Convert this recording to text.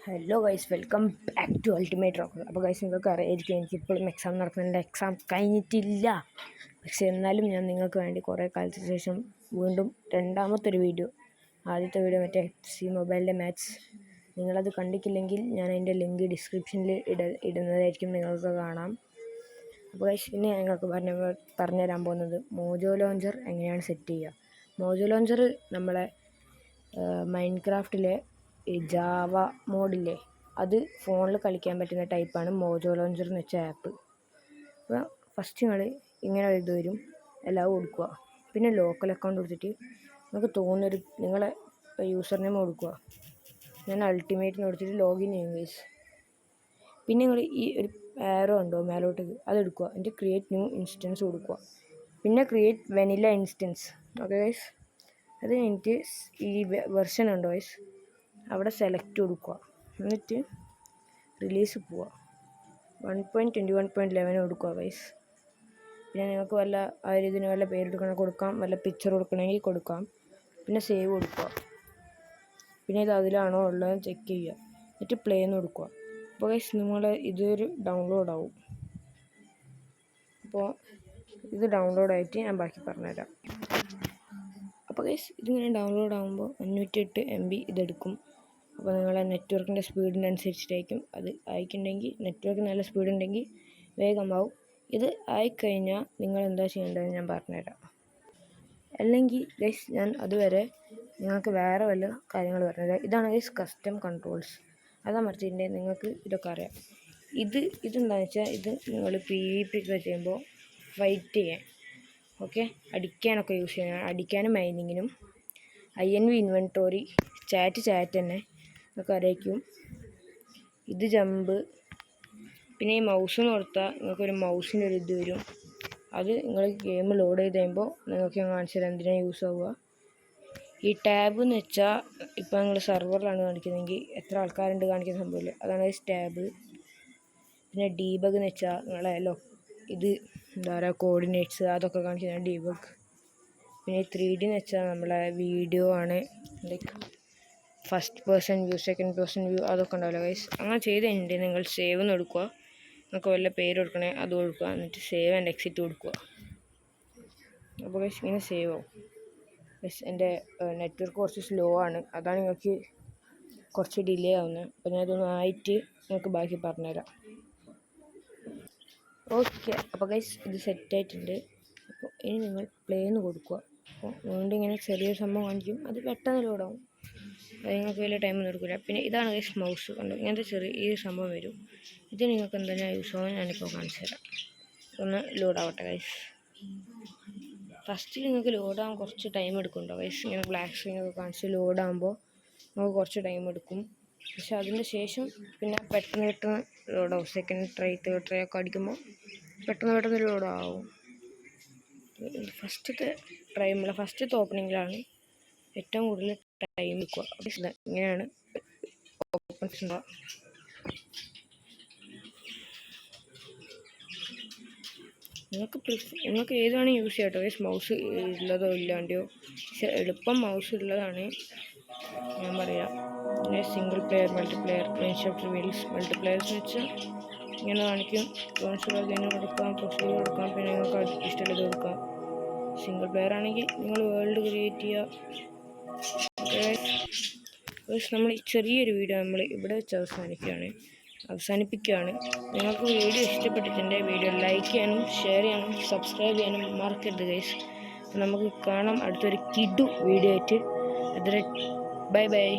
Hello guys, welcome back to ultimate rocker. അപ്പോൾ guys, നിങ്ങൾക്ക് അറിയായിരിക്കും എനിക്കിപ്പോഴും എക്സാം നടക്കുന്നുണ്ട്. എക്സാം കഴിഞ്ഞിട്ടില്ല, പക്ഷെ എന്നാലും ഞാൻ നിങ്ങൾക്ക് വേണ്ടി കുറേ കാലത്തിന് ശേഷം വീണ്ടും രണ്ടാമത്തെ വീഡിയോ. ആദ്യത്തെ വീഡിയോ മറ്റേ FC മൊബൈലിൻ്റെ മാത്സ്. നിങ്ങളത് കണ്ടിട്ടില്ലെങ്കിൽ ഞാൻ അതിൻ്റെ ലിങ്ക് ഡിസ്ക്രിപ്ഷനിൽ ഇടുന്നതായിരിക്കും, നിങ്ങൾക്ക് കാണാം. അപ്പോൾ ഗൈസ്, പിന്നെ ഞങ്ങൾക്ക് പറഞ്ഞുതരാൻ പോകുന്നത് മോജോ ലോഞ്ചർ എങ്ങനെയാണ് സെറ്റ് ചെയ്യുക. മോജോ ലോഞ്ചർ നമ്മളെ മൈൻക്രാഫ്റ്റിലെ ഈ ജാവ മോഡില്ലേ, അത് ഫോണിൽ കളിക്കാൻ പറ്റുന്ന ടൈപ്പാണ് മോജോ ലോഞ്ചർ എന്ന് വെച്ച ആപ്പ്. അപ്പോൾ ഫസ്റ്റ് നിങ്ങൾ ഇങ്ങനെ ഇത് വരും, എല്ലാം കൊടുക്കുക. പിന്നെ ലോക്കൽ അക്കൗണ്ട് കൊടുത്തിട്ട് നിങ്ങൾക്ക് തോന്നുന്നൊരു നിങ്ങളെ യൂസർ നെയിം കൊടുക്കുക. ഞാൻ അൾട്ടിമേറ്റിന് കൊടുത്തിട്ട് ലോഗിൻ ചെയ്യും ഗൈസ്. പിന്നെ നിങ്ങൾ ഈ ഒരു ആരോ ഉണ്ടോ മേലോട്ട്, അതെടുക്കുക. എന്നിട്ട് ക്രിയേറ്റ് ന്യൂ ഇൻസ്റ്റൻസ് കൊടുക്കുക. പിന്നെ create vanilla instance. Okay guys, അത് കഴിഞ്ഞിട്ട് ഈ വെർഷൻ ഉണ്ടോ ഗൈസ്, അവിടെ സെലക്ട് കൊടുക്കുക. എന്നിട്ട് റിലീസ് പോവുക. 1.21.11 കൊടുക്കുക ഗൈസ്. പിന്നെ നിങ്ങൾക്ക് വല്ല ഇതിന് വല്ല പേരെടുക്കണമെങ്കിൽ കൊടുക്കാം, വല്ല പിക്ചർ കൊടുക്കണമെങ്കിൽ കൊടുക്കാം. പിന്നെ സേവ് കൊടുക്കുക. പിന്നെ ഇത് അതിലാണോ ഉള്ളത് ചെക്ക് ചെയ്യുക. എന്നിട്ട് പ്ലേ എന്ന് കൊടുക്കുക. അപ്പോൾ ഗൈസ്, നിങ്ങൾ ഇതൊരു ഡൗൺലോഡ് ആവും. അപ്പോൾ ഇത് ഡൗൺലോഡായിട്ട് ഞാൻ ബാക്കി പറഞ്ഞുതരാം. അപ്പോൾ ഗൈസ്, ഇതിങ്ങനെ ഡൗൺലോഡ് ആകുമ്പോൾ 508 MB ഇതെടുക്കും. അപ്പോൾ നിങ്ങളെ നെറ്റ്വർക്കിൻ്റെ സ്പീഡിനനുസരിച്ചിട്ടായിരിക്കും അത്. അയക്കുന്നുണ്ടെങ്കിൽ നെറ്റ്വർക്ക് നല്ല സ്പീഡ് ഉണ്ടെങ്കിൽ വേഗമാവും. ഇത് ആയിക്കഴിഞ്ഞാൽ നിങ്ങൾ എന്താ ചെയ്യേണ്ടതെന്ന് ഞാൻ പറഞ്ഞുതരാം. അല്ലെങ്കിൽ ഗൈസ്, ഞാൻ അതുവരെ നിങ്ങൾക്ക് വേറെ വല്ല കാര്യങ്ങൾ പറഞ്ഞുതരാം. ഇതാണ് ഗൈസ് കസ്റ്റം കൺട്രോൾസ്. അതാ മറിച്ചിട്ടുണ്ടെങ്കിൽ നിങ്ങൾക്ക് ഇതൊക്കെ അറിയാം. ഇതെന്താണെന്ന് വെച്ചാൽ, ഇത് നിങ്ങൾ PvP ഒക്കെ ചെയ്യുമ്പോൾ ഫൈറ്റ് ചെയ്യാൻ, ഓക്കെ, അടിക്കാനൊക്കെ യൂസ് ചെയ്യാൻ, അടിക്കാനും മൈനിങ്ങിനും. INV ഇൻവെൻറ്റോറി, ചാറ്റ് തന്നെ ഒക്കെ അറിയിക്കും. ഇത് ജമ്പ്. പിന്നെ ഈ മൗസ് എന്ന് കൊടുത്താൽ നിങ്ങൾക്കൊരു മൗസിൻ്റെ ഒരു ഇത് വരും. അത് നിങ്ങൾ ഗെയിം ലോഡ് ചെയ്ത് കഴിയുമ്പോൾ നിങ്ങൾക്ക് ഞാൻ കാണിച്ചു തരാം എന്തിനാണ് യൂസ് ആവുക. ഈ ടാബ് എന്ന് വെച്ചാൽ, ഇപ്പോൾ നിങ്ങൾ സെർവറിലാണ് കാണിക്കുന്നതെങ്കിൽ എത്ര ആൾക്കാരുണ്ട് കാണിക്കുന്ന സംഭവമില്ല, അതാണ് ടാബ്. പിന്നെ ഡീബഗ് എന്ന് വെച്ചാൽ നിങ്ങളെ ഇത് എന്താ പറയുക, കോർഡിനേറ്റ്സ് അതൊക്കെ കാണിക്കുന്ന ഡീബഗ്. പിന്നെ 3D എന്ന് വെച്ചാൽ നമ്മളെ വീഡിയോ ആണ്, like first person view, second person view, അതൊക്കെ ഉണ്ടാവില്ല ഗൈസ്. അങ്ങനെ ചെയ്ത് കഴിഞ്ഞിട്ട് നിങ്ങൾ സേവ് എന്ന് കൊടുക്കുക. നിങ്ങൾക്ക് വല്ല പേര് കൊടുക്കണേ അത് കൊടുക്കുക. എന്നിട്ട് സേവ് ആൻഡ് എക്സിറ്റ് കൊടുക്കുക. അപ്പോൾ ഗൈസ്, ഇങ്ങനെ സേവ് ആവും. ഗൈസ്, എൻ്റെ നെറ്റ്വർക്ക് കുറച്ച് സ്ലോ ആണ്, അതാണ് നിങ്ങൾക്ക് കുറച്ച് ഡിലേ ആവുന്നത്. അപ്പോൾ ഞാൻ ഇതൊന്ന് ആയിട്ട് നിങ്ങൾക്ക് ബാക്കി പറഞ്ഞുതരാം. ഓക്കെ, അപ്പോൾ ഗൈസ്, ഇത് സെറ്റായിട്ടുണ്ട്. അപ്പോൾ ഇനി നിങ്ങൾ പ്ലേ എന്ന് കൊടുക്കുക. അപ്പോൾ വീണ്ടും ഇങ്ങനെ ചെറിയൊരു സംഭവം കാണിക്കും, അത് പെട്ടെന്ന് ലോഡാവും. അത് നിങ്ങൾക്ക് വലിയ ടൈമൊന്നും എടുക്കില്ല. പിന്നെ ഇതാണ് ഗൈസ് മൗസ്, കണ്ടു, ഇങ്ങനത്തെ ഈ സംഭവം വരും. ഇത് നിങ്ങൾക്ക് എന്തെല്ലാം യൂസ് ആവും ഞാനിപ്പോൾ കാണിച്ചു തരാം. ഒന്ന് ലോഡാവട്ടെ ഗൈസ്. ഫസ്റ്റിൽ നിങ്ങൾക്ക് ലോഡാകാൻ കുറച്ച് ടൈം എടുക്കുന്നുണ്ടോ ഗൈസ്. ഇങ്ങനെ ബ്ലാക്ക് സ്ക്രീനൊക്കെ കാണിച്ച് ലോഡാകുമ്പോൾ നമുക്ക് കുറച്ച് ടൈം എടുക്കും. പക്ഷെ അതിന് ശേഷം പിന്നെ പെട്ടെന്ന് ലോഡാവും. സെക്കൻഡ് ട്രൈ, തേർഡ് ട്രൈ ഒക്കെ അടിക്കുമ്പോൾ പെട്ടെന്ന് ലോഡാവും. ഫസ്റ്റത്തെ ഓപ്പണിങ്ങിലാണ് ഏറ്റവും കൂടുതൽ ടൈം എടുക്കുക. ഇങ്ങനെയാണ് ഓപ്പൺസ് ഉണ്ടാവുക. നിങ്ങൾക്ക് ഏതാണ് യൂസ് ചെയ്യാം കേട്ടോ ഗൈസ്, മൗസ് ഉള്ളതോ ഇല്ലാണ്ടോ. പക്ഷെ എളുപ്പം മൗസ് ഉള്ളതാണ് ഞാൻ പറയാം. പിന്നെ സിംഗിൾ പ്ലെയർ, മൾട്ടിപ്ലെയർ, മൈൻഷോട്ട് റിവീൽസ്. മൾട്ടിപ്ലെയർസ് എന്ന് വെച്ചാൽ ഇങ്ങനെ കാണിക്കും, അതിന് കൊടുക്കാം, പ്രൊസീജർ കൊടുക്കാം, പിന്നെ നിങ്ങൾക്ക് ഇഷ്ടമുള്ളത് കൊടുക്കാം. സിംഗിൾ പ്ലെയർ ആണെങ്കിൽ നിങ്ങൾ വേൾഡ് ക്രിയേറ്റ് ചെയ്യുക. നമ്മൾ ഈ ചെറിയൊരു വീഡിയോ നമ്മൾ ഇവിടെ വെച്ച് അവസാനിപ്പിക്കുകയാണ്. നിങ്ങൾക്ക് വീഡിയോ ഇഷ്ടപ്പെട്ടിട്ടുണ്ടെങ്കിൽ വീഡിയോ ലൈക്ക് ചെയ്യാനും ഷെയർ ചെയ്യാനും സബ്സ്ക്രൈബ് ചെയ്യാനും മറക്കരുത് ഗൈസ്. നമുക്ക് കാണാം അടുത്തൊരു കിഡു വീഡിയോ ആയിട്ട്. അതുവരെ ബൈ.